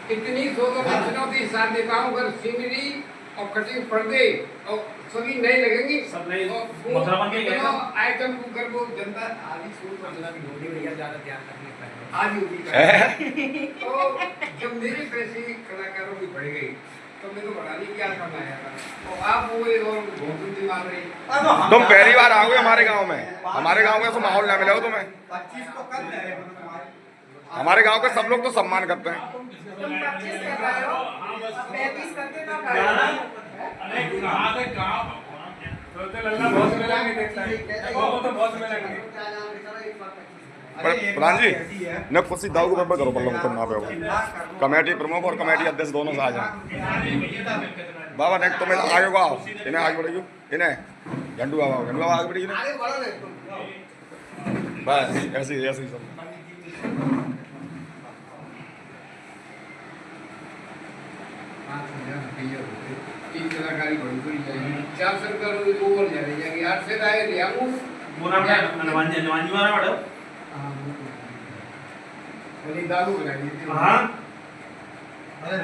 इतनी सोचो मैं चुनौती साथ दे पाऊँ अगर सीनरी और कटिंग पर्दे और सभी नए लगेंगे सब नए मथुरा बन के गए आइटम कर वो जनता आदि सोच मतलब ढूंढी भैया ज्यादा ध्यान रखने पर आज होगी तो जब मेरे पैसे कलाकारों की बढ़ गई तो मैं तो बढ़ाने की क्या करना है तो आप वो और बहुत दिमाग रही तुम पहली बार आओगे हमारे गांव में, हमारे गांव का तो माहौल ना मिलेगा तुम्हें। 25 तो कर दे हमारे गांव के सब लोग तो सम्मान करते हैं। तुम 25 कर रहे हो 35 करके ना अरे कहां से कहां तो लल्ला बहुत मिलेंगे देखता है वो तो बहुत मिलेंगे। प्रधान जी न खुद सी दाऊ को बराबर करो पल्लों को ना पे कमेटी प्रमुख और कमेटी अध्यक्ष दोनों से आ जाए। बाबा नेक्स्ट तुम्हें आगे को आओ, इन्हें आगे बढ़ेगी, इन्हें झंडू बाबा आगे बढ़ेगी बस ऐसे ही सब। तीन कलाकारी बड़ी बड़ी जाएगी 400 रुपये ओवर जाएगी 8 से आए ले आऊं पूरा बड़ा हनुमान जी वाला बड़ा दारू बना दी हां अरे